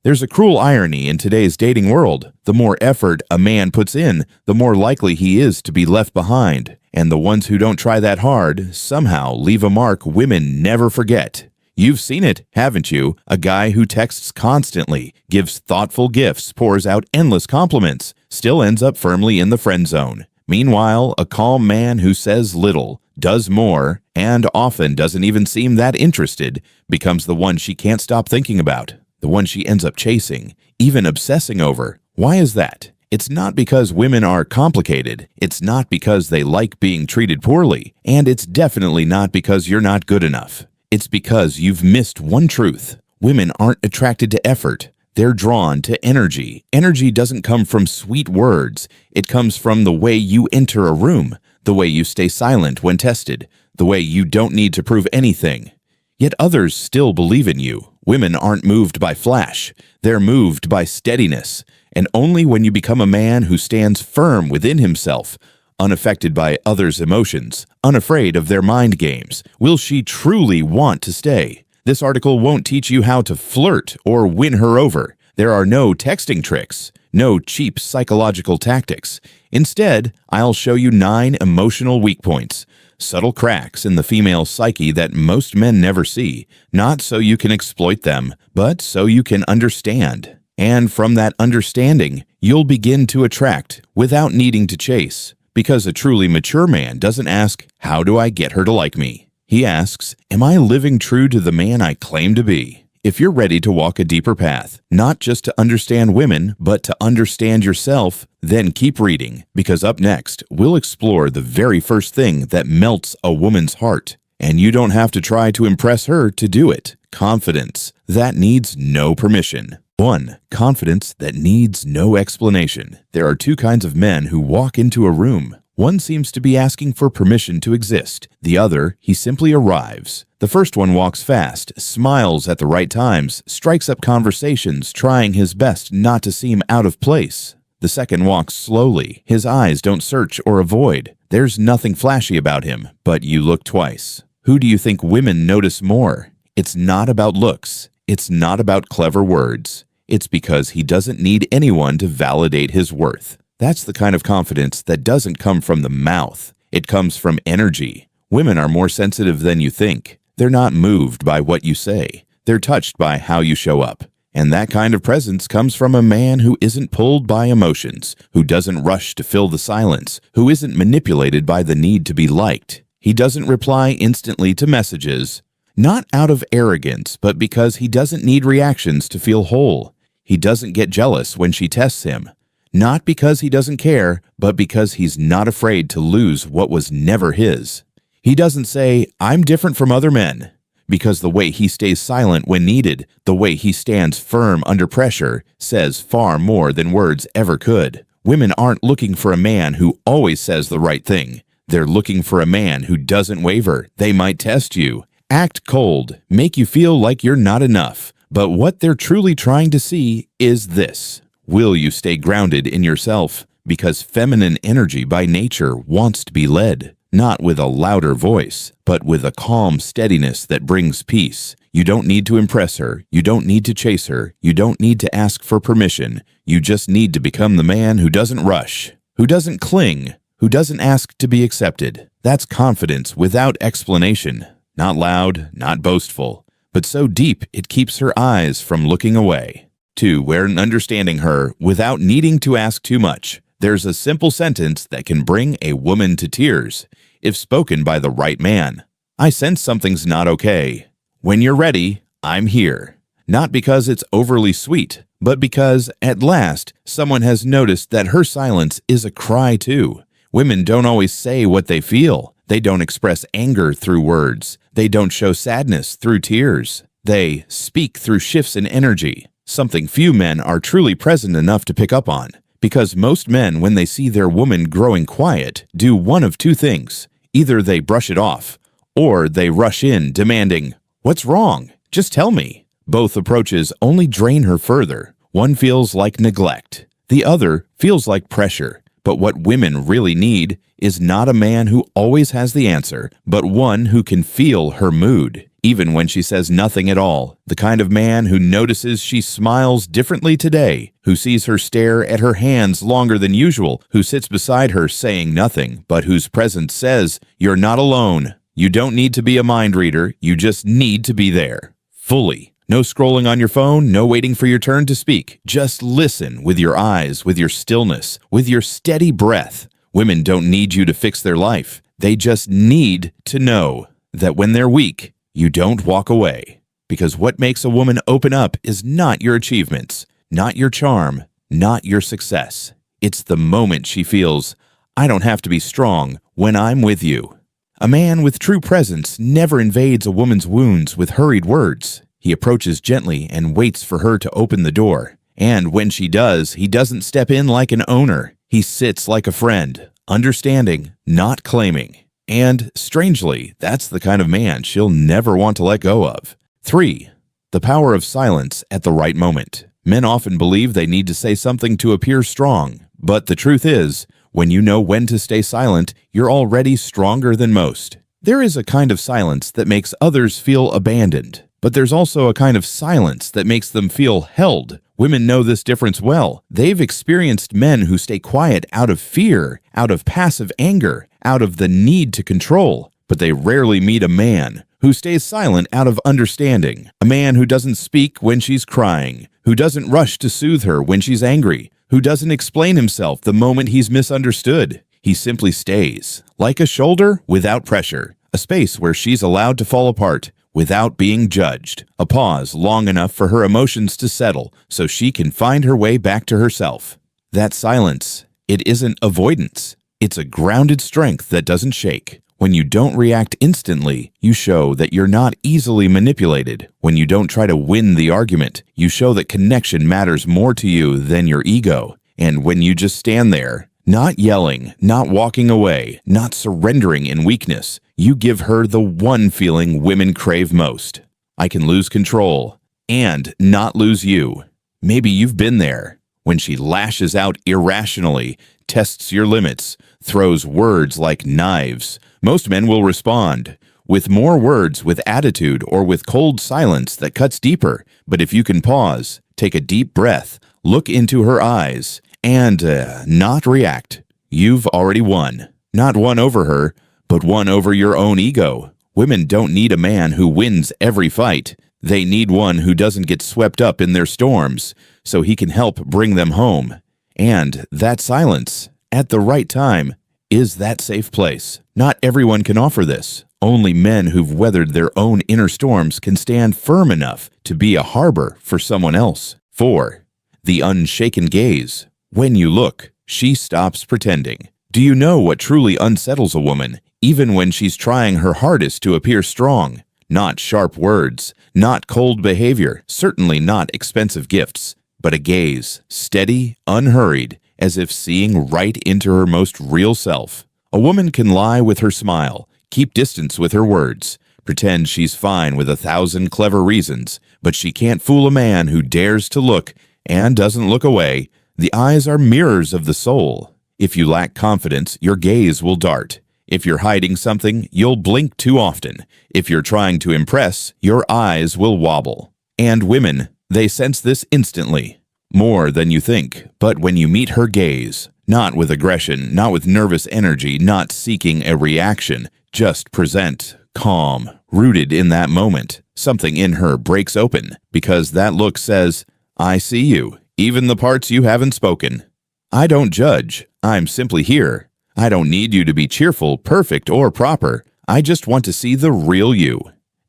There's a cruel irony in today's dating world. The more effort a man puts in, the more likely he is to be left behind. And the ones who don't try that hard somehow leave a mark women never forget. You've seen it, haven't you? A guy who texts constantly, gives thoughtful gifts, pours out endless compliments, still ends up firmly in the friend zone. Meanwhile, a calm man who says little, does more, and often doesn't even seem that interested, becomes the one she can't stop thinking about, the one she ends up chasing, even obsessing over. Why is that? It's not because women are complicated, it's not because they like being treated poorly, and it's definitely not because you're not good enough. It's because you've missed one truth. Women aren't attracted to effort. They're drawn to energy. Energy doesn't come from sweet words. It comes from the way you enter a room, the way you stay silent when tested, the way you don't need to prove anything. Yet others still believe in you. Women aren't moved by flash. They're moved by steadiness. And only when you become a man who stands firm within himself, unaffected by others' emotions, unafraid of their mind games, will she truly want to stay. This article won't teach you how to flirt or win her over. There are no texting tricks, no cheap psychological tactics. Instead, I'll show you 9 emotional weak points, subtle cracks in the female psyche that most men never see, not so you can exploit them, but so you can understand. And from that understanding, you'll begin to attract without needing to chase. Because a truly mature man doesn't ask, "How do I get her to like me?" He asks, "Am I living true to the man I claim to be?" If you're ready to walk a deeper path, not just to understand women, but to understand yourself, then keep reading, because up next, we'll explore the very first thing that melts a woman's heart. And you don't have to try to impress her to do it. Confidence. That needs no permission. 1. Confidence that needs no explanation. There are 2 kinds of men who walk into a room. One seems to be asking for permission to exist. The other, he simply arrives. The first one walks fast, smiles at the right times, strikes up conversations, trying his best not to seem out of place. The second walks slowly. His eyes don't search or avoid. There's nothing flashy about him, but you look twice. Who do you think women notice more? It's not about looks. It's not about clever words. It's because he doesn't need anyone to validate his worth. That's the kind of confidence that doesn't come from the mouth. It comes from energy. Women are more sensitive than you think. They're not moved by what you say. They're touched by how you show up. And that kind of presence comes from a man who isn't pulled by emotions, who doesn't rush to fill the silence, who isn't manipulated by the need to be liked. He doesn't reply instantly to messages, not out of arrogance, but because he doesn't need reactions to feel whole. He doesn't get jealous when she tests him, not because he doesn't care, but because he's not afraid to lose what was never his. He doesn't say, "I'm different from other men," because the way he stays silent when needed, the way he stands firm under pressure, says far more than words ever could. Women aren't looking for a man who always says the right thing. They're looking for a man who doesn't waver. They might test you, act cold, make you feel like you're not enough. But what they're truly trying to see is this. Will you stay grounded in yourself? Because feminine energy by nature wants to be led, not with a louder voice, but with a calm steadiness that brings peace. You don't need to impress her. You don't need to chase her. You don't need to ask for permission. You just need to become the man who doesn't rush, who doesn't cling, who doesn't ask to be accepted. That's confidence without explanation. Not loud, not boastful, but so deep it keeps her eyes from looking away. 2. When understanding her without needing to ask too much. There's a simple sentence that can bring a woman to tears, if spoken by the right man. "I sense something's not okay. When you're ready, I'm here." Not because it's overly sweet, but because, at last, someone has noticed that her silence is a cry too. Women don't always say what they feel. They don't express anger through words. They don't show sadness through tears. They speak through shifts in energy, something few men are truly present enough to pick up on. Because most men, when they see their woman growing quiet, do one of 2 things. Either they brush it off, or they rush in demanding, "What's wrong? Just tell me." Both approaches only drain her further. One feels like neglect. The other feels like pressure. But what women really need is not a man who always has the answer, but one who can feel her mood. even when she says nothing at all. The kind of man who notices she smiles differently today, who sees her stare at her hands longer than usual, who sits beside her saying nothing, but whose presence says, "You're not alone. You don't need to be a mind reader. You just need to be there." Fully. No scrolling on your phone, no waiting for your turn to speak. Just listen with your eyes, with your stillness, with your steady breath. Women don't need you to fix their life. They just need to know that when they're weak, you don't walk away. Because what makes a woman open up is not your achievements, not your charm, not your success. It's the moment she feels, "I don't have to be strong when I'm with you." A man with true presence never invades a woman's wounds with hurried words. He approaches gently and waits for her to open the door. And when she does, he doesn't step in like an owner. He sits like a friend, understanding, not claiming. And, strangely, that's the kind of man she'll never want to let go of. 3. The power of silence at the right moment. Men often believe they need to say something to appear strong, but the truth is, when you know when to stay silent, you're already stronger than most. There is a kind of silence that makes others feel abandoned, but there's also a kind of silence that makes them feel held. Women know this difference well. They've experienced men who stay quiet out of fear, out of passive anger, out of the need to control, but they rarely meet a man who stays silent out of understanding, a man who doesn't speak when she's crying, who doesn't rush to soothe her when she's angry, who doesn't explain himself the moment he's misunderstood. He simply stays, like a shoulder without pressure, a space where she's allowed to fall apart without being judged, a pause long enough for her emotions to settle so she can find her way back to herself. That silence, it isn't avoidance. It's a grounded strength that doesn't shake. When you don't react instantly, you show that you're not easily manipulated. When you don't try to win the argument, you show that connection matters more to you than your ego. And when you just stand there, not yelling, not walking away, not surrendering in weakness, you give her the one feeling women crave most. I can lose control and not lose you. Maybe you've been there. When she lashes out irrationally, tests your limits, throws words like knives, most men will respond with more words, with attitude, or with cold silence that cuts deeper. But if you can pause, take a deep breath, look into her eyes, and not react, you've already won. Not won over her, but won over your own ego. Women don't need a man who wins every fight. They need one who doesn't get swept up in their storms, so he can help bring them home. And that silence, at the right time, is that safe place. Not everyone can offer this. Only men who've weathered their own inner storms can stand firm enough to be a harbor for someone else. 4. The unshaken gaze. When you look, she stops pretending. Do you know what truly unsettles a woman, even when she's trying her hardest to appear strong? Not sharp words, not cold behavior, certainly not expensive gifts, but a gaze, steady, unhurried, as if seeing right into her most real self. A woman can lie with her smile, keep distance with her words, pretend she's fine with 1,000 clever reasons, but she can't fool a man who dares to look and doesn't look away. The eyes are mirrors of the soul. If you lack confidence, your gaze will dart. If you're hiding something, you'll blink too often. If you're trying to impress, your eyes will wobble. And women, they sense this instantly. More than you think. But when you meet her gaze, not with aggression, not with nervous energy, not seeking a reaction, just present, calm, rooted in that moment, something in her breaks open, because that look says, "I see you, even the parts you haven't spoken. I don't judge. I'm simply here. I don't need you to be cheerful, perfect, or proper. I just want to see the real you."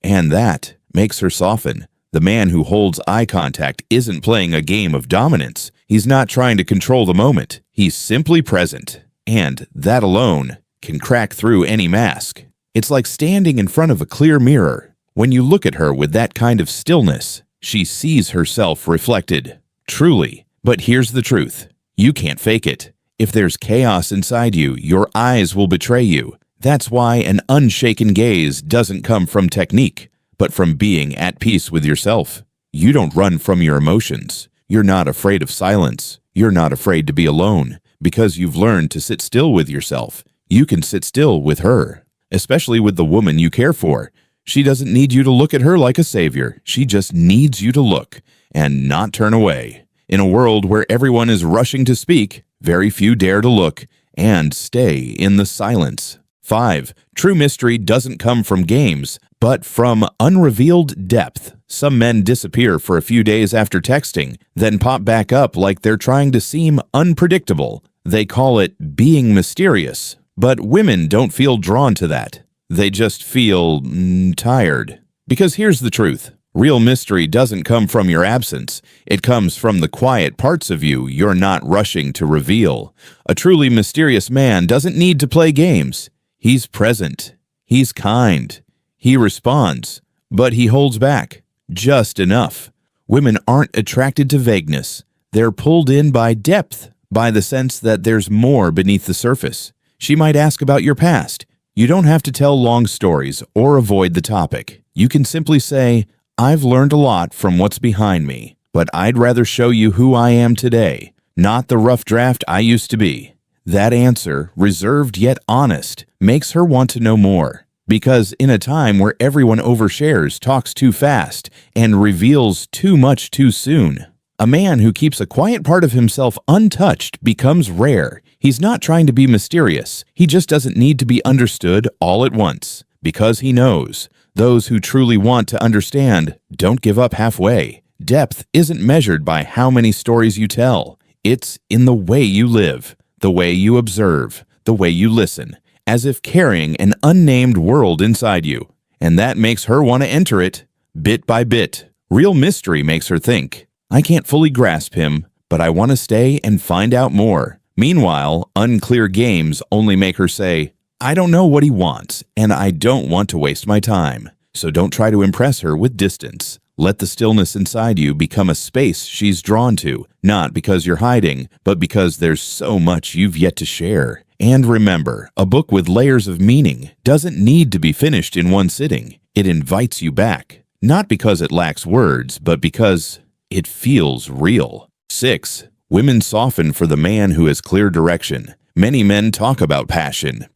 And that makes her soften. The man who holds eye contact isn't playing a game of dominance. He's not trying to control the moment. He's simply present. And that alone can crack through any mask. It's like standing in front of a clear mirror. When you look at her with that kind of stillness, she sees herself reflected. Truly. But here's the truth. You can't fake it. If there's chaos inside you, your eyes will betray you. That's why an unshaken gaze doesn't come from technique, but from being at peace with yourself. You don't run from your emotions. You're not afraid of silence. You're not afraid to be alone, because you've learned to sit still with yourself. You can sit still with her, especially with the woman you care for. She doesn't need you to look at her like a savior. She just needs you to look and not turn away. In a world where everyone is rushing to speak, very few dare to look and stay in the silence. 5. True mystery doesn't come from games, but from unrevealed depth. Some men disappear for a few days after texting, then pop back up like they're trying to seem unpredictable. They call it being mysterious. But women don't feel drawn to that. They just feel tired. Because here's the truth. Real mystery doesn't come from your absence. It comes from the quiet parts of you you're not rushing to reveal. A truly mysterious man doesn't need to play games. He's present. He's kind. He responds, but he holds back. Just enough. Women aren't attracted to vagueness. They're pulled in by depth, by the sense that there's more beneath the surface. She might ask about your past. You don't have to tell long stories or avoid the topic. You can simply say, I've learned a lot from what's behind me, but I'd rather show you who I am today, not the rough draft I used to be. That answer, reserved yet honest, makes her want to know more. Because in a time where everyone overshares, talks too fast, and reveals too much too soon, a man who keeps a quiet part of himself untouched becomes rare. He's not trying to be mysterious. He just doesn't need to be understood all at once. Because he knows. Those who truly want to understand don't give up halfway. Depth isn't measured by how many stories you tell. It's in the way you live, the way you observe, the way you listen, as if carrying an unnamed world inside you. And that makes her want to enter it, bit by bit. Real mystery makes her think, I can't fully grasp him, but I want to stay and find out more. Meanwhile, unclear games only make her say, I don't know what he wants, and I don't want to waste my time. So don't try to impress her with distance. Let the stillness inside you become a space she's drawn to, not because you're hiding, but because there's so much you've yet to share. And remember, a book with layers of meaning doesn't need to be finished in one sitting. It invites you back, not because it lacks words, but because it feels real. 6. Women soften for the man who has clear direction. Many men talk about passion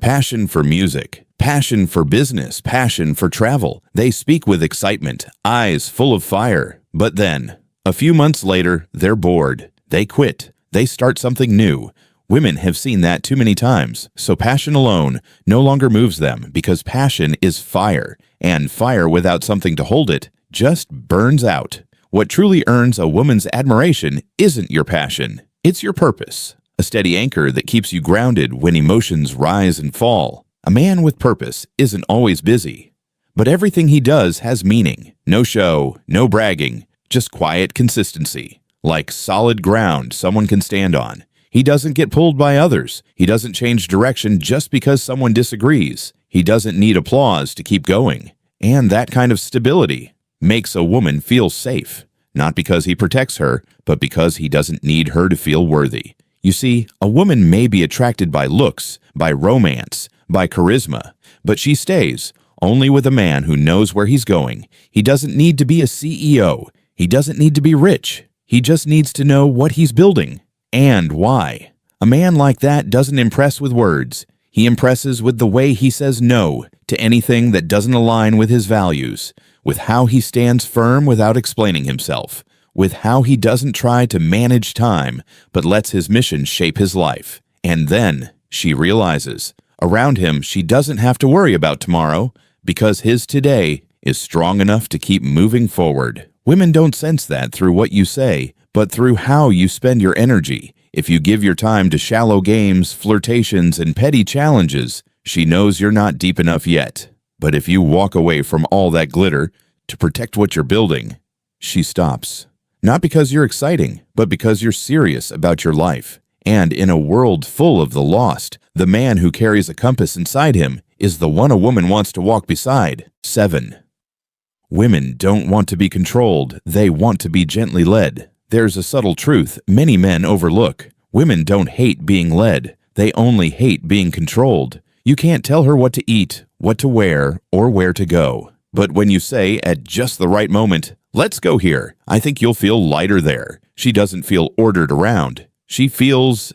for music, passion for business, passion for travel. They speak with excitement, eyes full of fire. But then, a few months later, they're bored. They quit. They start something new. Women have seen that too many times, so passion alone no longer moves them because passion is fire, and fire without something to hold it just burns out. What truly earns a woman's admiration isn't your passion, it's your purpose. A steady anchor that keeps you grounded when emotions rise and fall. A man with purpose isn't always busy, but everything he does has meaning. No show, no bragging, just quiet consistency, like solid ground someone can stand on. He doesn't get pulled by others. He doesn't change direction just because someone disagrees. He doesn't need applause to keep going. And that kind of stability makes a woman feel safe, not because he protects her, but because he doesn't need her to feel worthy. You see, a woman may be attracted by looks, by romance, by charisma, but she stays only with a man who knows where he's going. He doesn't need to be a CEO. He doesn't need to be rich. He just needs to know what he's building and why. A man like that doesn't impress with words. He impresses with the way he says no to anything that doesn't align with his values, with how he stands firm without explaining himself, with how he doesn't try to manage time, but lets his mission shape his life. And then she realizes, around him, she doesn't have to worry about tomorrow because his today is strong enough to keep moving forward. Women don't sense that through what you say, but through how you spend your energy. If you give your time to shallow games, flirtations, and petty challenges, she knows you're not deep enough yet. But if you walk away from all that glitter to protect what you're building, she stops. Not because you're exciting, but because you're serious about your life. And in a world full of the lost, the man who carries a compass inside him is the one a woman wants to walk beside. 7. Women don't want to be controlled, they want to be gently led. There's a subtle truth many men overlook. Women don't hate being led, they only hate being controlled. You can't tell her what to eat, what to wear, or where to go. But when you say at just the right moment, let's go here, I think you'll feel lighter there. She doesn't feel ordered around. She feels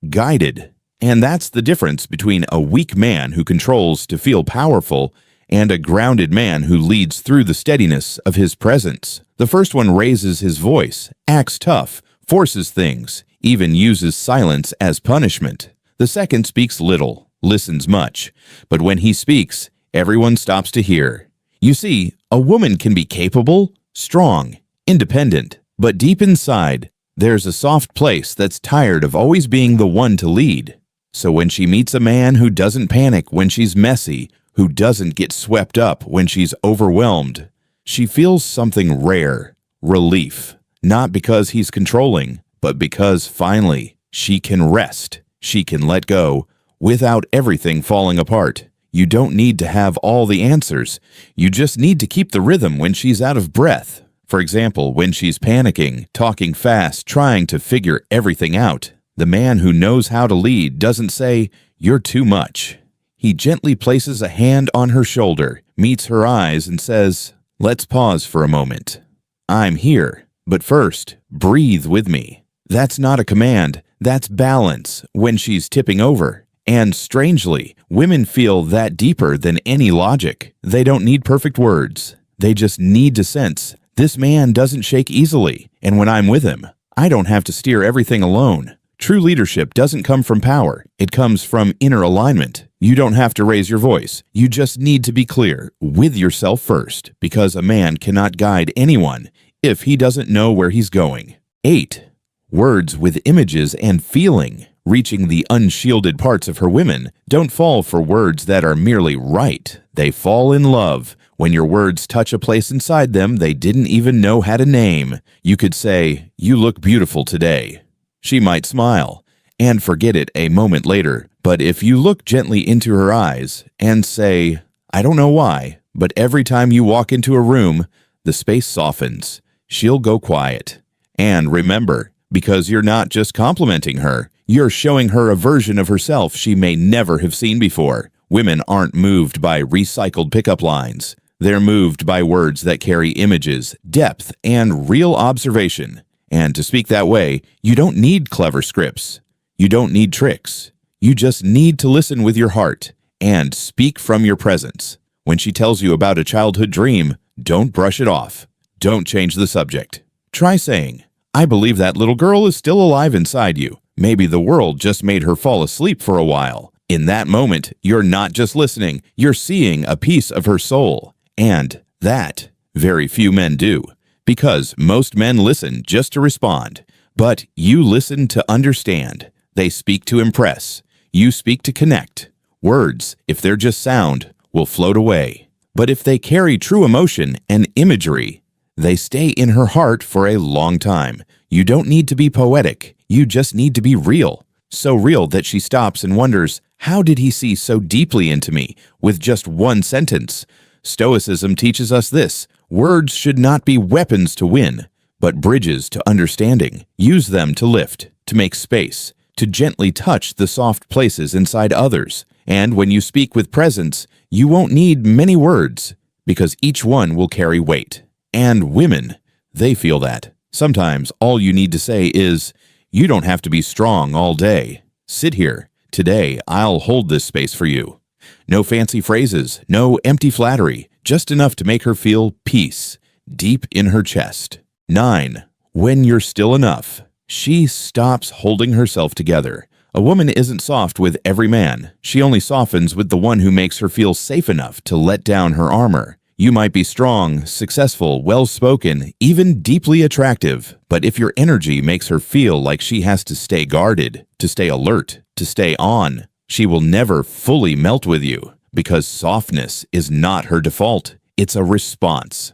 guided. And that's the difference between a weak man who controls to feel powerful and a grounded man who leads through the steadiness of his presence. The first one raises his voice, acts tough, forces things, even uses silence as punishment. The second speaks little, listens much, but when he speaks, everyone stops to hear. You see, a woman can be capable, strong, independent, but deep inside, there's a soft place that's tired of always being the one to lead. So when she meets a man who doesn't panic when she's messy, who doesn't get swept up when she's overwhelmed, she feels something rare, relief, not because he's controlling, but because finally she can rest, she can let go without everything falling apart. You don't need to have all the answers. You just need to keep the rhythm when she's out of breath. For example, when she's panicking, talking fast, trying to figure everything out. The man who knows how to lead doesn't say, "You're too much." He gently places a hand on her shoulder, meets her eyes, and says, "Let's pause for a moment. I'm here, but first, breathe with me." That's not a command, that's balance when she's tipping over. And strangely, women feel that deeper than any logic. They don't need perfect words. They just need to sense, this man doesn't shake easily, and when I'm with him, I don't have to steer everything alone. True leadership doesn't come from power. It comes from inner alignment. You don't have to raise your voice. You just need to be clear with yourself first, because a man cannot guide anyone if he doesn't know where he's going. 8. Words with images and feeling. Reaching the unshielded parts of her women don't fall for words that are merely right. They fall in love. When your words touch a place inside them they didn't even know how to name. You could say, "You look beautiful today." She might smile and forget it a moment later. But if you look gently into her eyes and say, "I don't know why, but every time you walk into a room, the space softens," she'll go quiet. And remember, because you're not just complimenting her, you're showing her a version of herself she may never have seen before. Women aren't moved by recycled pickup lines. They're moved by words that carry images, depth, and real observation. And to speak that way, you don't need clever scripts. You don't need tricks. You just need to listen with your heart and speak from your presence. When she tells you about a childhood dream, don't brush it off. Don't change the subject. Try saying, "I believe that little girl is still alive inside you. Maybe the world just made her fall asleep for a while." In that moment, you're not just listening, you're seeing a piece of her soul. And that very few men do, because most men listen just to respond. But you listen to understand. They speak to impress. You speak to connect. Words, if they're just sound, will float away. But if they carry true emotion and imagery, they stay in her heart for a long time. You don't need to be poetic. You just need to be real. So real that she stops and wonders, how did he see so deeply into me with just one sentence? Stoicism teaches us this. Words should not be weapons to win, but bridges to understanding. Use them to lift, to make space, to gently touch the soft places inside others. And when you speak with presence, you won't need many words, because each one will carry weight. And women, they feel that. Sometimes all you need to say is, "You don't have to be strong all day. Sit here. Today, I'll hold this space for you." No fancy phrases, no empty flattery, just enough to make her feel peace deep in her chest. 9. When you're still enough, she stops holding herself together. A woman isn't soft with every man. She only softens with the one who makes her feel safe enough to let down her armor. You might be strong, successful, well-spoken, even deeply attractive, but if your energy makes her feel like she has to stay guarded, to stay alert, to stay on, she will never fully melt with you, because softness is not her default. It's a response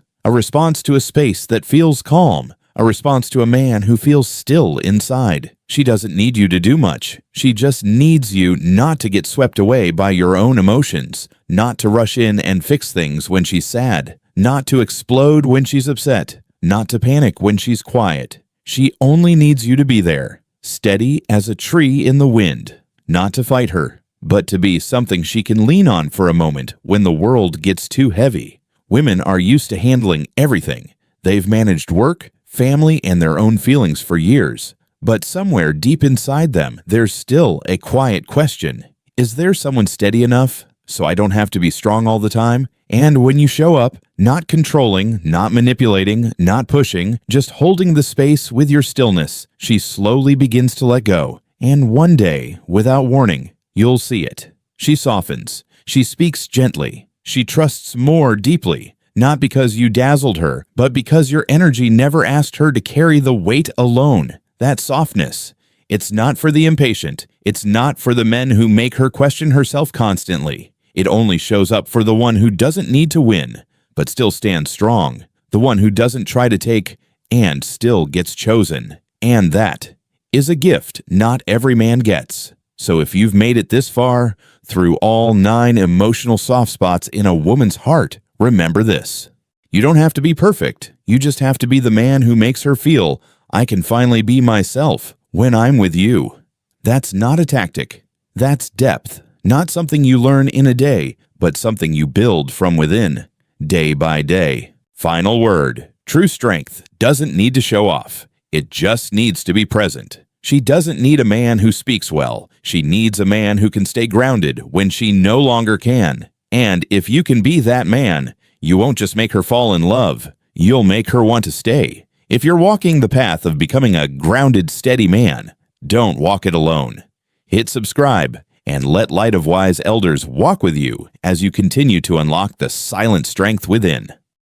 to a space that feels calm, a response to a man who feels still inside. She doesn't need you to do much. She just needs you not to get swept away by your own emotions, not to rush in and fix things when she's sad, not to explode when she's upset, not to panic when she's quiet. She only needs you to be there, steady as a tree in the wind, not to fight her, but to be something she can lean on for a moment when the world gets too heavy. Women are used to handling everything. They've managed work, family, and their own feelings for years. But somewhere deep inside them, there's still a quiet question. Is there someone steady enough? so I don't have to be strong all the time. And when you show up, not controlling, not manipulating, not pushing, just holding the space with your stillness, she slowly begins to let go. And one day, without warning, you'll see it. She softens. She speaks gently. She trusts more deeply. Not because you dazzled her, but because your energy never asked her to carry the weight alone. That softness. It's not for the impatient. It's not for the men who make her question herself constantly. It only shows up for the one who doesn't need to win, but still stands strong. The one who doesn't try to take and still gets chosen. And that is a gift not every man gets. So if you've made it this far, through all 9 emotional soft spots in a woman's heart, remember this. You don't have to be perfect. You just have to be the man who makes her feel, I can finally be myself when I'm with you. That's not a tactic. That's depth. Not something you learn in a day, but something you build from within, day by day. Final word. True strength doesn't need to show off. It just needs to be present. She doesn't need a man who speaks well. She needs a man who can stay grounded when she no longer can. And if you can be that man, you won't just make her fall in love. You'll make her want to stay. If you're walking the path of becoming a grounded, steady man, don't walk it alone. Hit subscribe and let Light of Wise Elders walk with you as you continue to unlock the silent strength within.